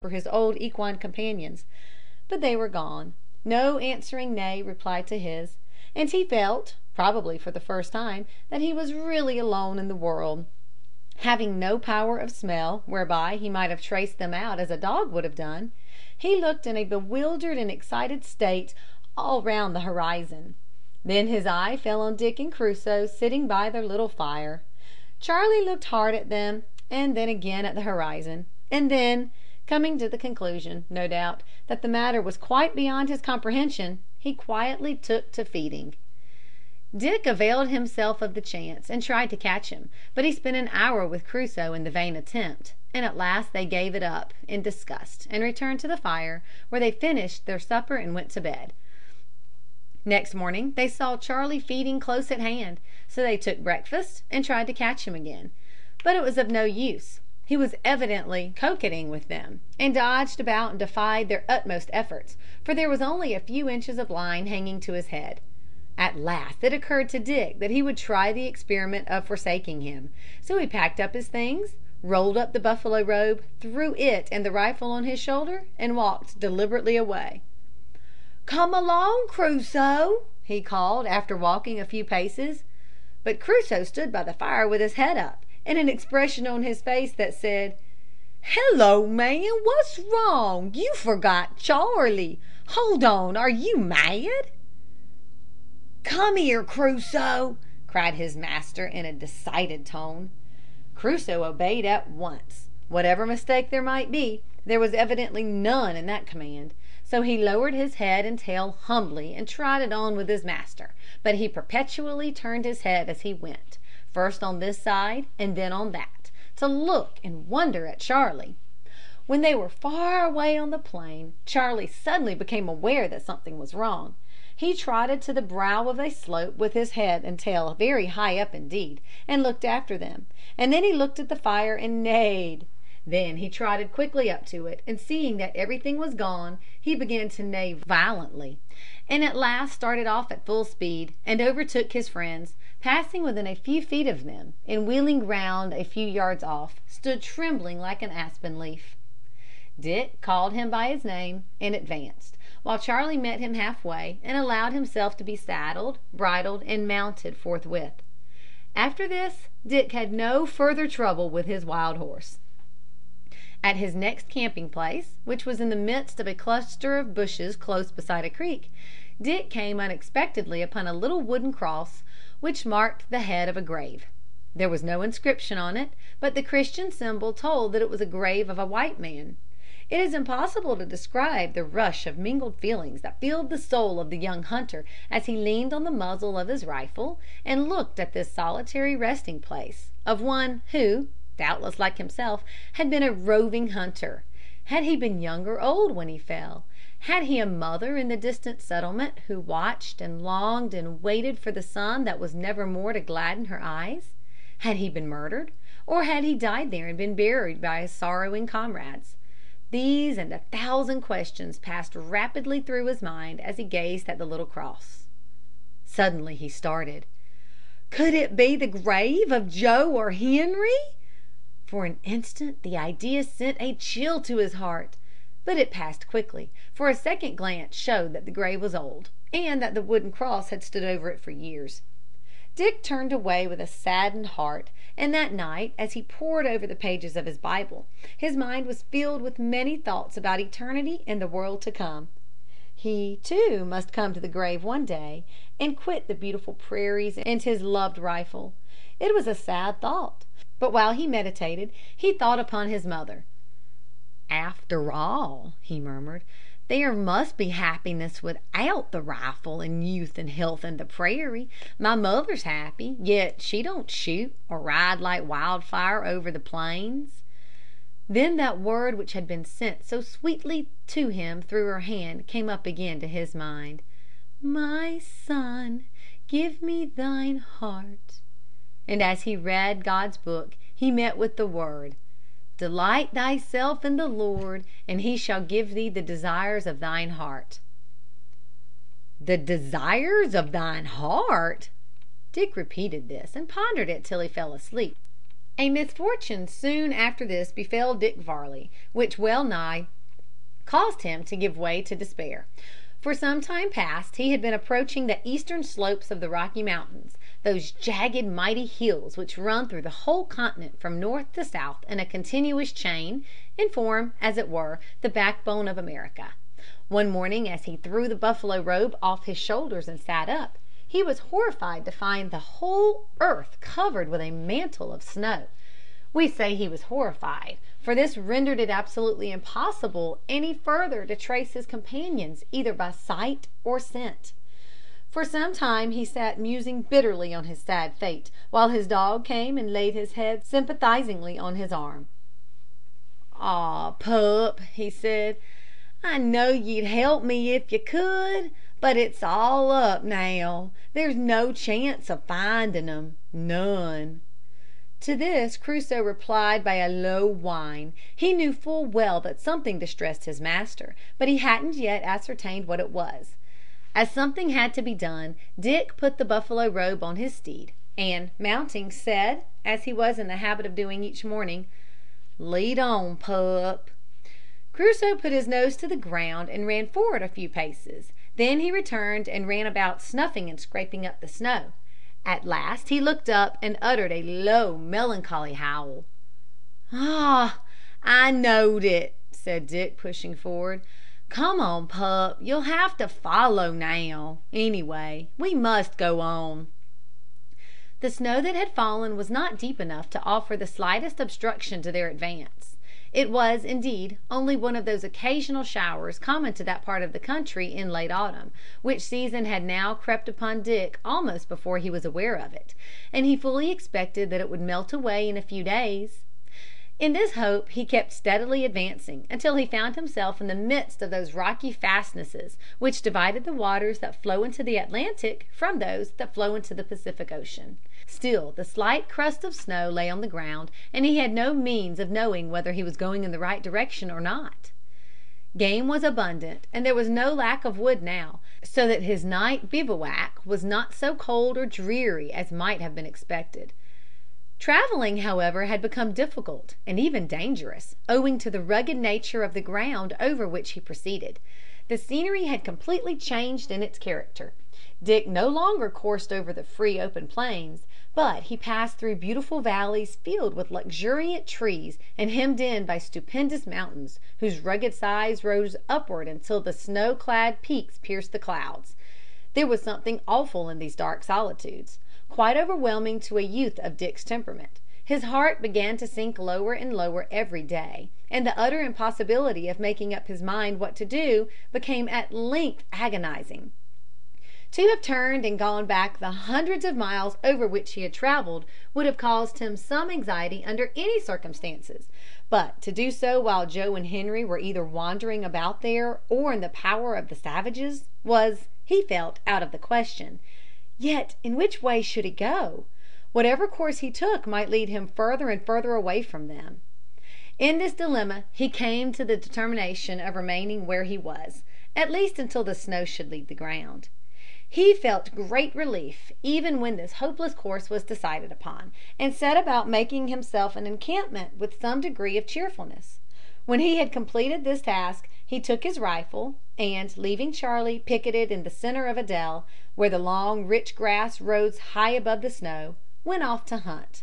for his old equine companions, but they were gone. No answering neigh replied to his, and he felt, probably for the first time, that he was really alone in the world. Having no power of smell, whereby he might have traced them out as a dog would have done, he looked in a bewildered and excited state all round the horizon. Then his eye fell on Dick and Crusoe sitting by their little fire. Charlie looked hard at them, and then again at the horizon, and then, coming to the conclusion, no doubt, that the matter was quite beyond his comprehension, he quietly took to feeding. Dick availed himself of the chance, and tried to catch him, but he spent an hour with Crusoe in the vain attempt, and at last they gave it up in disgust, and returned to the fire, where they finished their supper and went to bed. Next morning they saw Charlie feeding close at hand, so they took breakfast and tried to catch him again, but it was of no use. He was evidently coquetting with them, and dodged about and defied their utmost efforts, for there was only a few inches of line hanging to his head. At last it occurred to Dick that he would try the experiment of forsaking him, so he packed up his things, rolled up the buffalo robe, threw it and the rifle on his shoulder, and walked deliberately away. "Come along, Crusoe," he called, after walking a few paces. But Crusoe stood by the fire with his head up, and an expression on his face that said, "Hello, man, what's wrong? You forgot Charlie. Hold on, are you mad?" "Come here, Crusoe," cried his master in a decided tone. Crusoe obeyed at once. Whatever mistake there might be, there was evidently none in that command, so he lowered his head and tail humbly and trotted on with his master, but he perpetually turned his head as he went, first on this side and then on that, to look and wonder at Charlie. When they were far away on the plain, Charlie suddenly became aware that something was wrong. He trotted to the brow of a slope with his head and tail very high up indeed, and looked after them, and then he looked at the fire and neighed. Then he trotted quickly up to it, and seeing that everything was gone, he began to neigh violently, and at last started off at full speed, and overtook his friends, passing within a few feet of them, and wheeling round a few yards off, stood trembling like an aspen leaf. Dick called him by his name, and advanced, while Charlie met him half-way, and allowed himself to be saddled, bridled, and mounted forthwith. After this, Dick had no further trouble with his wild horse. At his next camping place, which was in the midst of a cluster of bushes close beside a creek, Dick came unexpectedly upon a little wooden cross, which marked the head of a grave. There was no inscription on it, but the Christian symbol told that it was a grave of a white man. It is impossible to describe the rush of mingled feelings that filled the soul of the young hunter as he leaned on the muzzle of his rifle and looked at this solitary resting place of one who, doubtless like himself, had been a roving hunter. Had he been young or old when he fell? Had he a mother in the distant settlement who watched and longed and waited for the sun that was never more to gladden her eyes? Had he been murdered, or had he died there and been buried by his sorrowing comrades? These and 1,000 questions passed rapidly through his mind as he gazed at the little cross. Suddenly he started. Could it be the grave of Joe or Henry? For an instant the idea sent a chill to his heart, but it passed quickly, for a second glance showed that the grave was old, and that the wooden cross had stood over it for years. Dick turned away with a saddened heart, and that night, as he pored over the pages of his Bible, his mind was filled with many thoughts about eternity and the world to come. He, too, must come to the grave one day, and quit the beautiful prairies and his loved rifle. It was a sad thought, but while he meditated, he thought upon his mother. "After all," he murmured, "there must be happiness without the rifle and youth and health and the prairie. My mother's happy, yet she don't shoot or ride like wildfire over the plains." Then that word which had been sent so sweetly to him through her hand came up again to his mind. "My son, give me thine heart." And as he read God's book, he met with the word, "Delight thyself in the Lord, and he shall give thee the desires of thine heart." The desires of thine heart! Dick repeated this, and pondered it till he fell asleep. A misfortune soon after this befell Dick Varley, which well nigh caused him to give way to despair. For some time past he had been approaching the eastern slopes of the Rocky Mountains, those jagged, mighty hills which run through the whole continent from north to south in a continuous chain, and form, as it were, the backbone of America. One morning, as he threw the buffalo robe off his shoulders and sat up, he was horrified to find the whole earth covered with a mantle of snow. We say he was horrified, for this rendered it absolutely impossible any further to trace his companions either by sight or scent. For some time he sat musing bitterly on his sad fate, while his dog came and laid his head sympathizingly on his arm. "Aw, pup," he said, "I know you'd help me if you could, but it's all up now. There's no chance of finding 'em, none." To this Crusoe replied by a low whine. He knew full well that something distressed his master, but he hadn't yet ascertained what it was. As something had to be done, Dick put the buffalo robe on his steed, and mounting, said, as he was in the habit of doing each morning, "Lead on, pup." Crusoe put his nose to the ground and ran forward a few paces. Then he returned and ran about snuffing and scraping up the snow. At last he looked up and uttered a low, melancholy howl. "Ah, I knowed it," said Dick, pushing forward. "Come on, pup, you'll have to follow now. Anyway, we must go on." The snow that had fallen was not deep enough to offer the slightest obstruction to their advance. It was, indeed, only one of those occasional showers common to that part of the country in late autumn, which season had now crept upon Dick almost before he was aware of it, and he fully expected that it would melt away in a few days. In this hope he kept steadily advancing until he found himself in the midst of those rocky fastnesses which divided the waters that flow into the Atlantic from those that flow into the Pacific Ocean. Still the slight crust of snow lay on the ground, and he had no means of knowing whether he was going in the right direction or not. Game was abundant, and there was no lack of wood now, so that his night bivouac was not so cold or dreary as might have been expected. Traveling, however, had become difficult and even dangerous, owing to the rugged nature of the ground over which he proceeded. The scenery had completely changed in its character. Dick no longer coursed over the free open plains, but he passed through beautiful valleys filled with luxuriant trees and hemmed in by stupendous mountains, whose rugged sides rose upward until the snow-clad peaks pierced the clouds. There was something awful in these dark solitudes, quite overwhelming to a youth of Dick's temperament. His heart began to sink lower and lower every day, and the utter impossibility of making up his mind what to do became at length agonizing. To have turned and gone back the hundreds of miles over which he had traveled would have caused him some anxiety under any circumstances, but to do so while Joe and Henry were either wandering about there or in the power of the savages was, he felt, out of the question. Yet in which way should he go? Whatever course he took might lead him further and further away from them. In this dilemma he came to the determination of remaining where he was, at least until the snow should leave the ground. He felt great relief even when this hopeless course was decided upon, and set about making himself an encampment with some degree of cheerfulness. When he had completed this task he took his rifle, and, leaving Charlie picketed in the centre of a dell, where the long rich grass rose high above the snow, went off to hunt.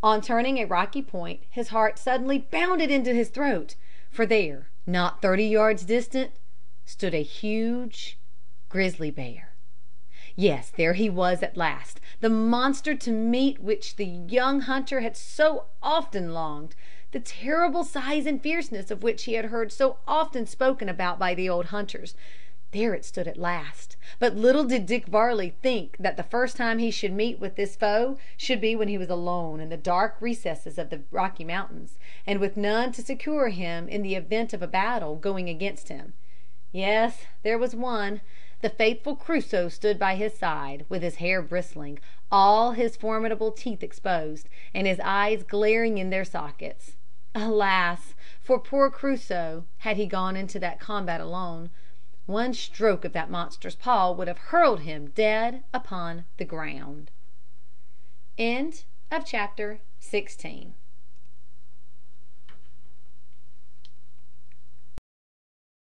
On turning a rocky point his heart suddenly bounded into his throat, for there, not 30 yards distant, stood a huge grizzly bear. Yes, there he was at last, the monster to meet which the young hunter had so often longed, the terrible size and fierceness of which he had heard so often spoken about by the old hunters. There it stood at last, but little did Dick Varley think that the first time he should meet with this foe should be when he was alone in the dark recesses of the Rocky Mountains, and with none to succour him in the event of a battle going against him. Yes, there was one. The faithful Crusoe stood by his side, with his hair bristling, all his formidable teeth exposed, and his eyes glaring in their sockets. Alas! for poor Crusoe, had he gone into that combat alone. One stroke of that monster's paw would have hurled him dead upon the ground. Chapter 16.